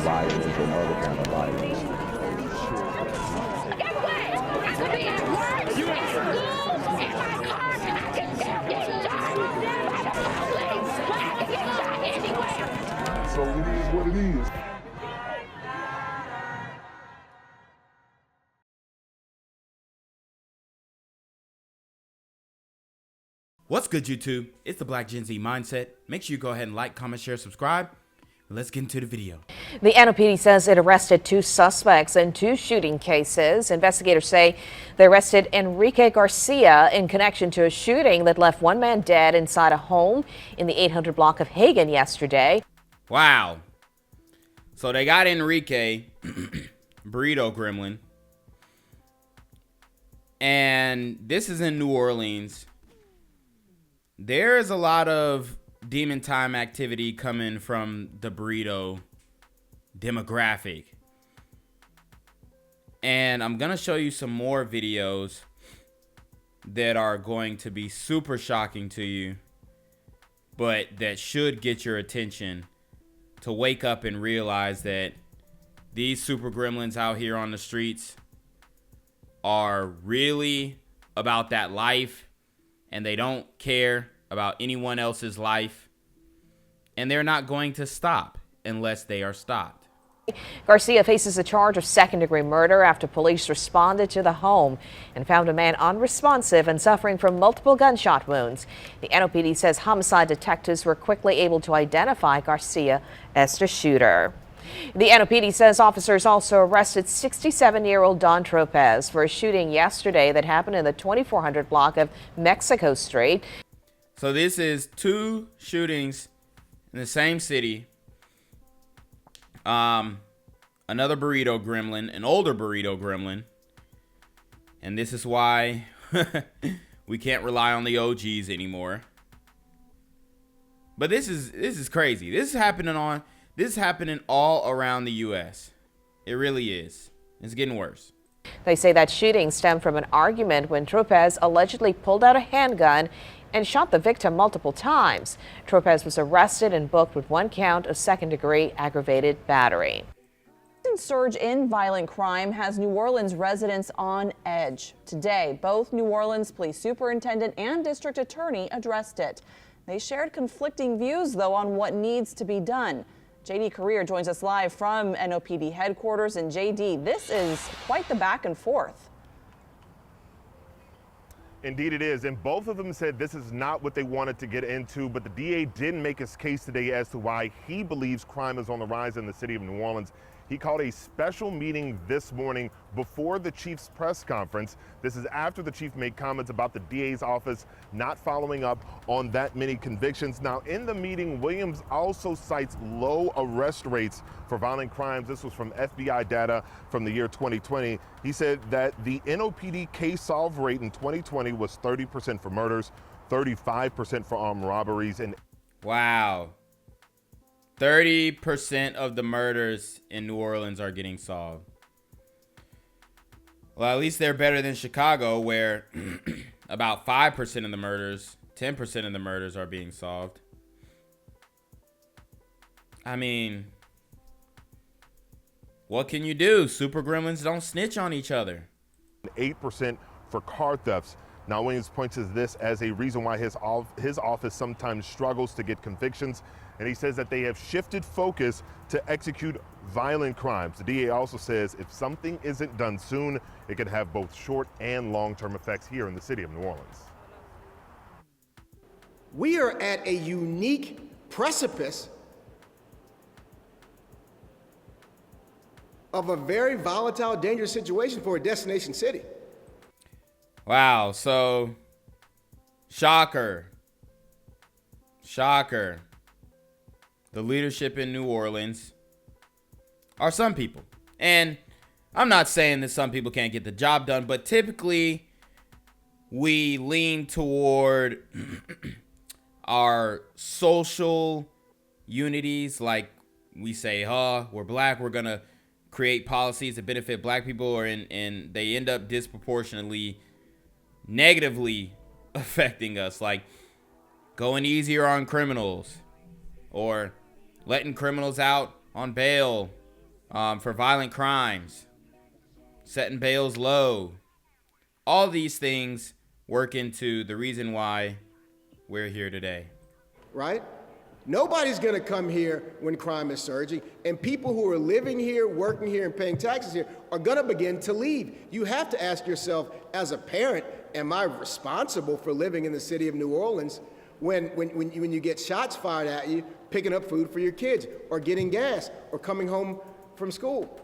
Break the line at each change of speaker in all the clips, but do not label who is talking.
violence and other kind of violence.
Get away! I could be at work, in school, in my car, I can still get shot by the police. I can get shot anywhere.
So it is what it is.
What's good, YouTube? It's the Black Gen Z Mindset. Make sure you go ahead and like, comment, share, subscribe. Let's get into the video.
The NOPD says it arrested 2 suspects in 2 shooting cases. Investigators say they arrested Enrique Garcia in connection to a shooting that left 1 man dead inside a home in the 800 block of Hagen yesterday.
Wow. So they got Enrique, Burrito Gremlin. And this is in New Orleans. There is a lot of demon time activity coming from the burrito demographic. And I'm going to show you some more videos that are going to be super shocking to you, but that should get your attention to wake up and realize that these super gremlins out here on the streets are really about that life, and they don't care about anyone else's life, and they're not going to stop unless they are stopped.
Garcia faces a charge of second-degree murder after police responded to the home and found a man unresponsive and suffering from multiple gunshot wounds. The NOPD says homicide detectives were quickly able to identify Garcia as the shooter. The NOPD says officers also arrested 67-year-old Don Tropez for a shooting yesterday that happened in the 2400 block of Mexico Street.
So this is 2 shootings in the same city. Another burrito gremlin, an older burrito gremlin. And this is why we can't rely on the OGs anymore. But this is crazy. This is happening all around the US. It really is. It's getting worse.
They say that shooting stemmed from an argument when Tropez allegedly pulled out a handgun and shot the victim multiple times. Tropez was arrested and booked with 1 count of second-degree aggravated battery.
Surge in violent crime has New Orleans residents on edge. Today, both New Orleans Police Superintendent and District Attorney addressed it. They shared conflicting views, though, on what needs to be done. JD Career joins us live from NOPD headquarters. And JD, this is quite the back and forth.
Indeed it is, and both of them said this is not what they wanted to get into, but the DA did make his case today as to why he believes crime is on the rise in the city of New Orleans. He called a special meeting this morning before the chief's press conference. This is after the chief made comments about the DA's office not following up on that many convictions. Now, in the meeting, Williams also cites low arrest rates for violent crimes. This was from FBI data from the year 2020. He said that the NOPD case solve rate in 2020 was 30% for murders, 35% for armed robberies, and
wow. 30% of the murders in New Orleans are getting solved. Well, at least they're better than Chicago, where about 5% of the murders, 10% of the murders are being solved. I mean, what can you do? Super gremlins don't snitch on each other.
8% for car thefts. Now, Williams points to this as a reason why his office sometimes struggles to get convictions. And he says that they have shifted focus to execute violent crimes. The DA also says if something isn't done soon, it could have both short and long-term effects here in the city of New Orleans.
We are at a unique precipice of a very volatile, dangerous situation for a destination city.
Wow, so shocker. The leadership in New Orleans are some people. And I'm not saying that some people can't get the job done, but typically we lean toward our social unities. Like we say, we're black, we're going to create policies that benefit black people, and they end up disproportionately negatively affecting us, like going easier on criminals or letting criminals out on bail for violent crimes, setting bails low. All these things work into the reason why we're here today.
Right? Nobody's going to come here when crime is surging, and people who are living here, working here, and paying taxes here are going to begin to leave. You have to ask yourself, as a parent, am I responsible for living in the city of New Orleans when you get shots fired at you, picking up food for your kids, or getting gas, or coming home from school?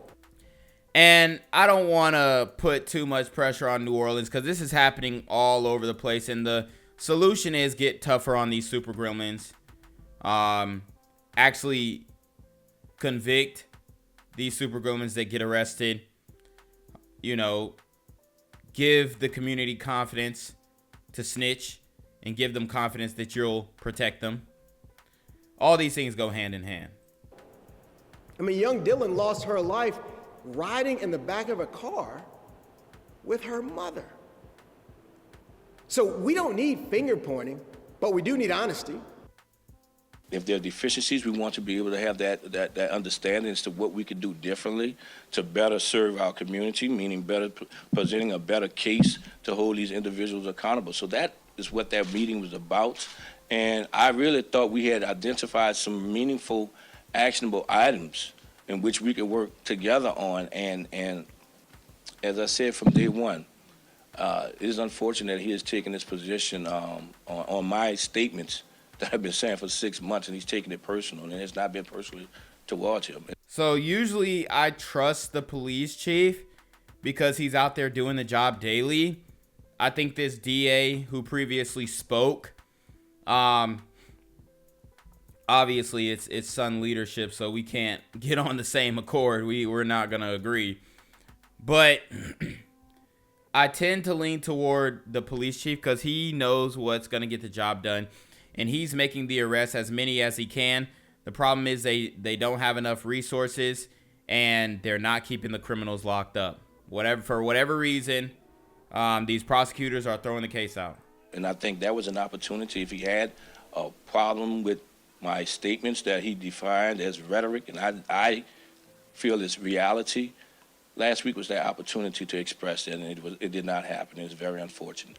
And I don't want to put too much pressure on New Orleans because this is happening all over the place, and the solution is get tougher on these super gremlins. Actually convict these super gremlins that get arrested. You know, give the community confidence to snitch and give them confidence that you'll protect them. All these things go hand in hand.
I mean, young Dylan lost her life riding in the back of a car with her mother. So we don't need finger pointing, but we do need honesty.
If there are deficiencies, we want to be able to have that understanding as to what we could do differently to better serve our community, meaning better presenting a better case to hold these individuals accountable. So that is what that meeting was about. And I really thought we had identified some meaningful, actionable items in which we could work together on. And as I said from day one, it is unfortunate that he has taken this position on my statements that I've been saying for 6 months, and he's taking it personal, and it's not been personally towards him.
So usually I trust the police chief because he's out there doing the job daily. I think this DA who previously spoke, obviously it's son leadership, so we can't get on the same accord. We're not going to agree. But I tend to lean toward the police chief because he knows what's going to get the job done. And he's making the arrests, as many as he can. The problem is they don't have enough resources, and they're not keeping the criminals locked up. For whatever reason, these prosecutors are throwing the case out.
And I think that was an opportunity. If he had a problem with my statements that he defined as rhetoric, and I feel it's reality, last week was that opportunity to express it, and it did not happen. It was very unfortunate.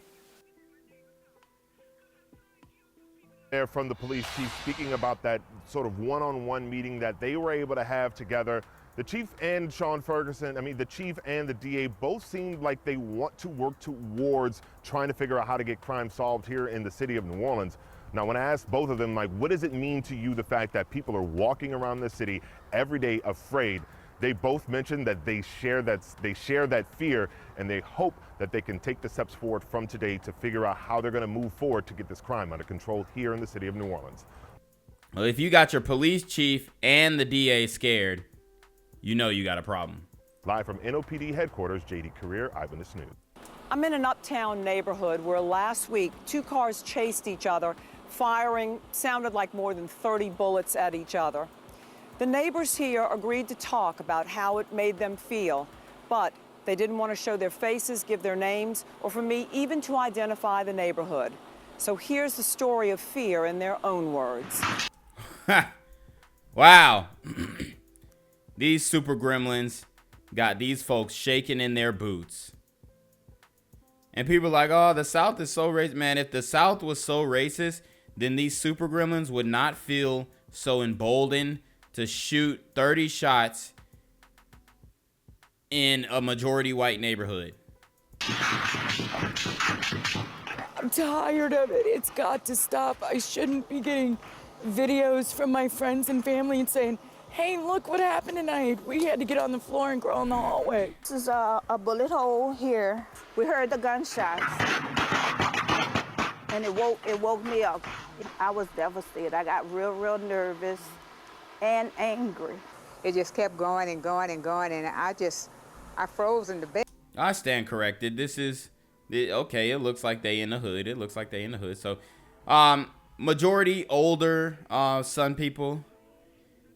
There from the police chief speaking about that sort of one-on-one meeting that they were able to have together. The chief and Sean Ferguson, the chief and the DA both seemed like they want to work towards trying to figure out how to get crime solved here in the city of New Orleans. Now, when I asked both of them, what does it mean to you, the fact that people are walking around the city every day afraid? They both mentioned that they share that fear, and they hope that they can take the steps forward from today to figure out how they're going to move forward to get this crime under control here in the city of New Orleans.
Well, if you got your police chief and the DA scared, you know you got a problem.
Live from NOPD headquarters, JD Career, Eyewitness News.
I'm in an uptown neighborhood where last week 2 cars chased each other, firing sounded like more than 30 bullets at each other. The neighbors here agreed to talk about how it made them feel, but they didn't want to show their faces, give their names, or for me even to identify the neighborhood. So here's the story of fear in their own words.
Wow. These super gremlins got these folks shaking in their boots. And people are like, oh, the South is so racist. Man, if the South was so racist, then these super gremlins would not feel so emboldened to shoot 30 shots in a majority white neighborhood.
I'm tired of it. It's got to stop. I shouldn't be getting videos from my friends and family and saying, hey, look what happened tonight. We had to get on the floor and crawl in the hallway.
This is a bullet hole here. We heard the gunshots, and it woke me up. I was devastated. I got real nervous and angry.
It just kept going and going and going, and I froze in the bed.
I stand corrected. This is okay. It looks like they in the hood. So, majority older, son people,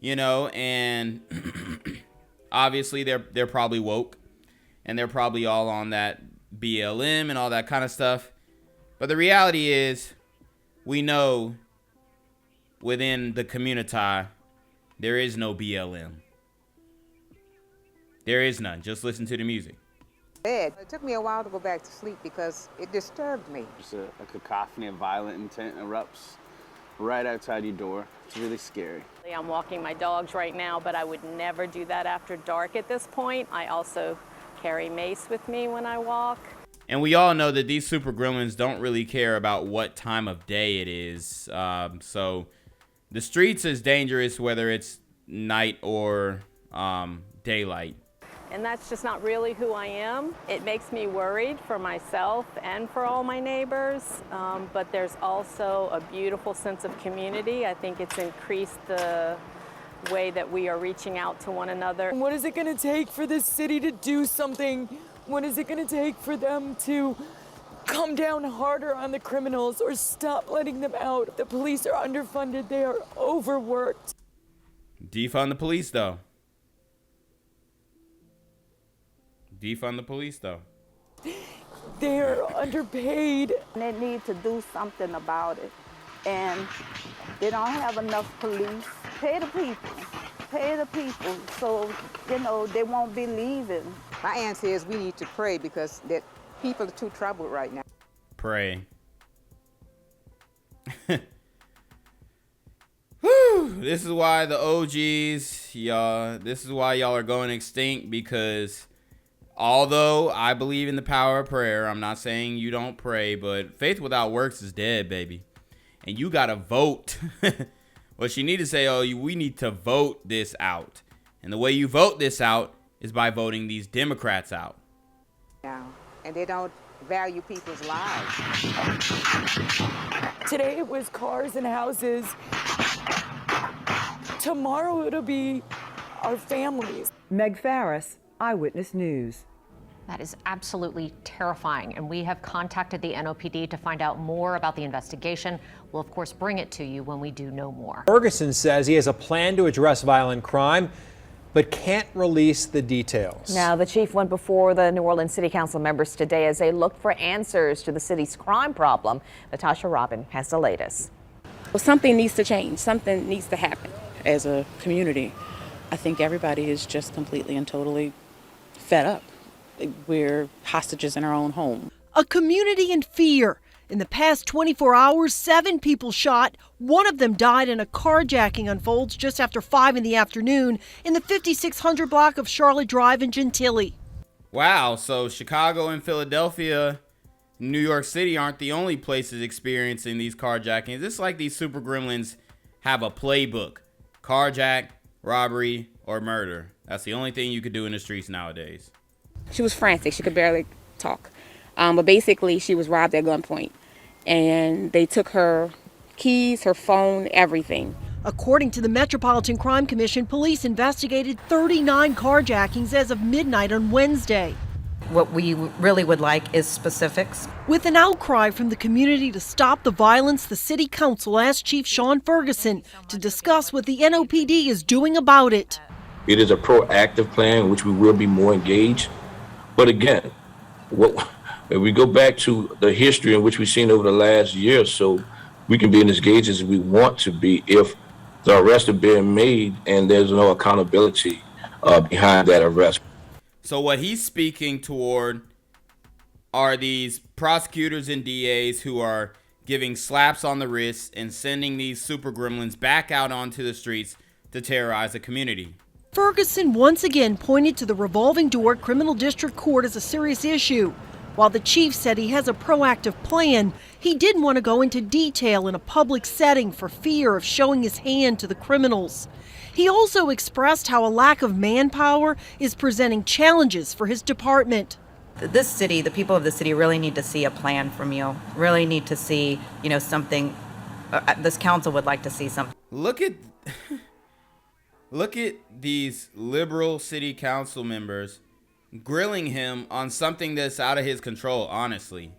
and obviously they're probably woke, and they're probably all on that BLM and all that kind of stuff. But the reality is, we know within the community, there is no BLM. There is none. Just listen to the music.
It took me a while to go back to sleep because it disturbed me.
Just a cacophony of violent intent erupts right outside your door. It's really scary.
I'm walking my dogs right now, but I would never do that after dark at this point. I also carry mace with me when I walk.
And we all know that these super gremlins don't really care about what time of day it is. So the streets is dangerous whether it's night or daylight.
And that's just not really who I am. It makes me worried for myself and for all my neighbors, but there's also a beautiful sense of community. I think it's increased the way that we are reaching out to one another.
What is it going to take for this city to do something? What is it going to take for them to come down harder on the criminals or stop letting them out? The police are underfunded. They are overworked.
Defund the police, though. Defund the police, though.
They're underpaid.
They need to do something about it. And they don't have enough police. Pay the people. Pay the people so, they won't be leaving.
My answer is we need to pray because that people are too troubled right now.
Pray. Whew, this is why the OGs, y'all, this is why y'all are going extinct, because although I believe in the power of prayer, I'm not saying you don't pray, but faith without works is dead, baby. And you got to vote. What you need to say, we need to vote this out. And the way you vote this out is by voting these Democrats out.
Yeah, and they don't value people's lives.
Today it was cars and houses. Tomorrow it'll be our families.
Meg Farris, Eyewitness News.
That is absolutely terrifying, and we have contacted the NOPD to find out more about the investigation. We'll, of course, bring it to you when we do know more.
Ferguson says he has a plan to address violent crime, but can't release the details.
Now, the chief went before the New Orleans City Council members today as they look for answers to the city's crime problem. Natasha Robin has the latest.
Well, something needs to change. Something needs to happen. As a community, I think everybody is just completely and totally fed up. We're hostages in our own home.
A community in fear. In the past 24 hours, 7 people shot. One of them died, and a carjacking unfolds just after 5 in the afternoon in the 5600 block of Charlotte Drive in Gentilly.
Wow, so Chicago and Philadelphia, New York City aren't the only places experiencing these carjackings. It's like these super gremlins have a playbook. Carjack, robbery, or murder. That's the only thing you could do in the streets nowadays.
She was frantic. She could barely talk. But basically, she was robbed at gunpoint. And they took her keys, her phone, everything.
According to the Metropolitan Crime Commission, police investigated 39 carjackings as of midnight on Wednesday.
What we really would like is specifics.
With an outcry from the community to stop the violence, the city council asked Chief Sean Ferguson to discuss what the NOPD is doing about it.
It is a proactive plan in which we will be more engaged. But again, if we go back to the history in which we've seen over the last year or so, we can be as engaged as we want to be if the arrests are being made and there's no accountability behind that arrest.
So what he's speaking toward are these prosecutors and DAs who are giving slaps on the wrist and sending these super gremlins back out onto the streets to terrorize the community.
Ferguson once again pointed to the revolving door criminal district court as a serious issue. While the chief said he has a proactive plan, he didn't want to go into detail in a public setting for fear of showing his hand to the criminals. He also expressed how a lack of manpower is presenting challenges for his department.
This city, the people of the city really need to see a plan from you, really need to see, something. This council would like to see something.
Look at these liberal city council members grilling him on something that's out of his control, honestly.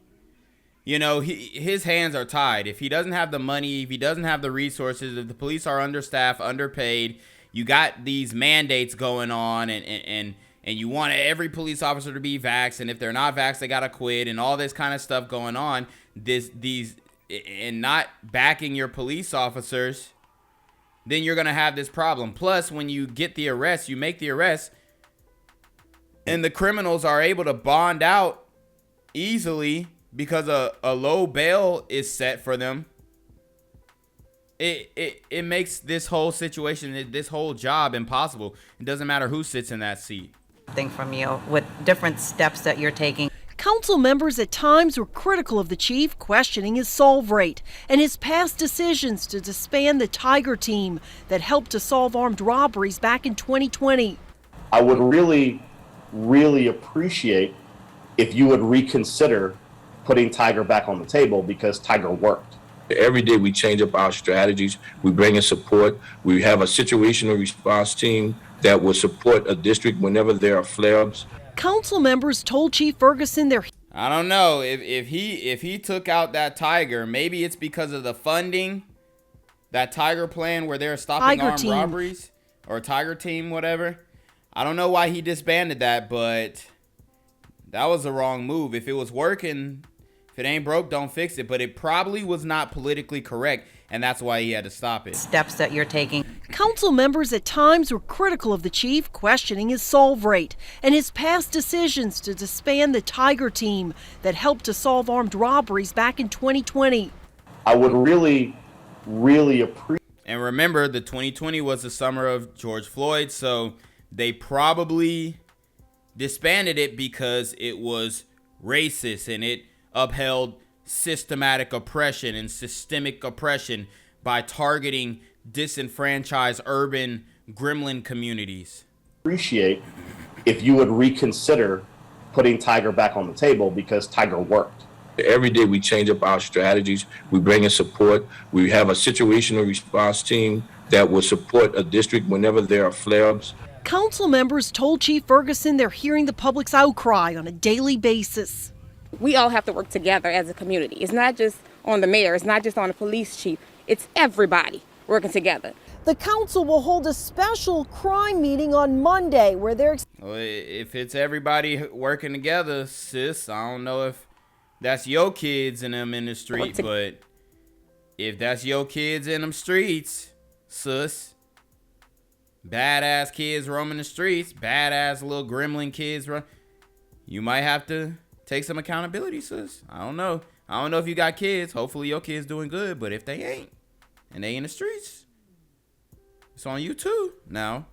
His hands are tied. If he doesn't have the money, if he doesn't have the resources, if the police are understaffed, underpaid, you got these mandates going on and you want every police officer to be vaxxed, and if they're not vaxxed, they got to quit, and all this kind of stuff going on, and not backing your police officers, then you're going to have this problem. Plus, when you get the arrest, you make the arrest, and the criminals are able to bond out easily because a low bail is set for them, it makes this whole situation, this whole job impossible. It doesn't matter who sits in that seat.
From you with different steps that you're taking.
Council members at times were critical of the chief, questioning his solve rate and his past decisions to disband the Tiger team that helped to solve armed robberies back in 2020.
I would really appreciate if you would reconsider putting Tiger back on the table, because Tiger worked.
Every day we change up our strategies. We bring in support. We have a situational response team that will support a district whenever there are flare-ups.
Council members told Chief Ferguson
I don't know if he took out that Tiger, maybe it's because of the funding, that Tiger plan where they're stopping armed robberies, or Tiger team, whatever. I don't know why he disbanded that, but that was the wrong move. If it was working, if it ain't broke, don't fix it. But it probably was not politically correct, and that's why he had to stop it.
Steps that you're taking.
Council members at times were critical of the chief, questioning his solve rate and his past decisions to disband the Tiger team that helped to solve armed robberies back in 2020.
I would really appreciate.
And remember, the 2020 was the summer of George Floyd, so they probably disbanded it because it was racist and it upheld systematic oppression and systemic oppression by targeting disenfranchised urban gremlin communities.
Appreciate if you would reconsider putting Tiger back on the table, because Tiger worked.
Every day we change up our strategies. We bring in support. We have a situational response team that will support a district whenever there are flare-ups.
Council members told Chief Ferguson they're hearing the public's outcry on a daily basis.
We all have to work together as a community. It's not just on the mayor, it's not just on the police chief, it's everybody working together.
The council will hold a special crime meeting on Monday where they're...
Well, if it's everybody working together, sis, I don't know if that's your kids in them in the street, but if that's your kids in them streets, sis, badass kids roaming the streets, badass little gremlin kids, you might have to take some accountability, sis. I don't know if you got kids. Hopefully your kids doing good, but if they ain't and they in the streets, it's on you too now.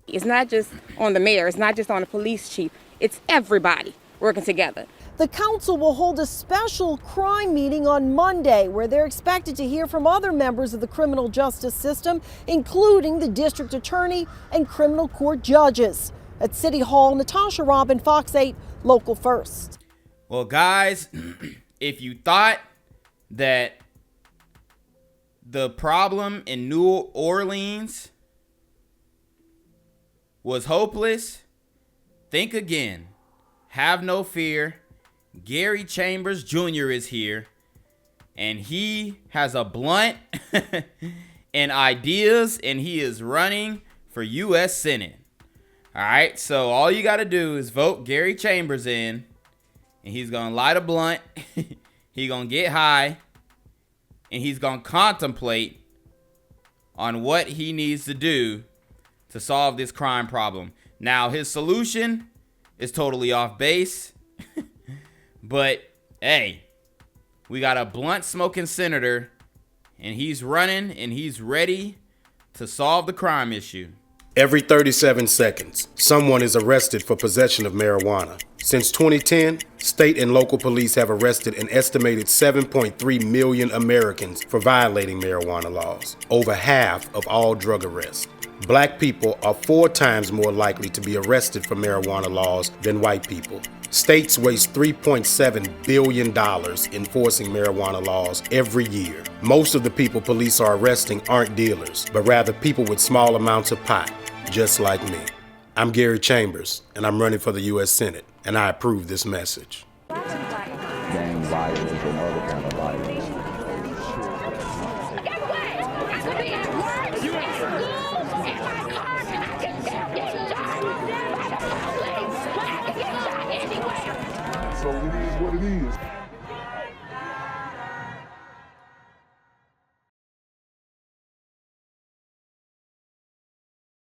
It's not just on the mayor, it's not just on the police chief, it's everybody working together.
The council will hold a special crime meeting on Monday where they're expected to hear from other members of the criminal justice system, including the district attorney and criminal court judges. At City Hall, Natasha Robin, Fox 8, Local First.
Well, guys, if you thought that the problem in New Orleans was hopeless, think again. Have no fear. Gary Chambers Jr. is here, and he has a blunt and ideas, and he is running for U.S. Senate. All right, so all you got to do is vote Gary Chambers in, and he's going to light a blunt, he's going to get high, and he's going to contemplate on what he needs to do to solve this crime problem. Now, his solution is totally off base, but hey, we got a blunt smoking senator, and he's running, and he's ready to solve the crime issue.
Every 37 seconds, someone is arrested for possession of marijuana. Since 2010, state and local police have arrested an estimated 7.3 million Americans for violating marijuana laws, over half of all drug arrests. Black people are 4 times more likely to be arrested for marijuana laws than white people. States waste $3.7 billion enforcing marijuana laws every year. Most of the people police are arresting aren't dealers, but rather people with small amounts of pot, just like me. I'm Gary Chambers, and I'm running for the U.S. Senate, and I approve this message.
Gang violence and other kind of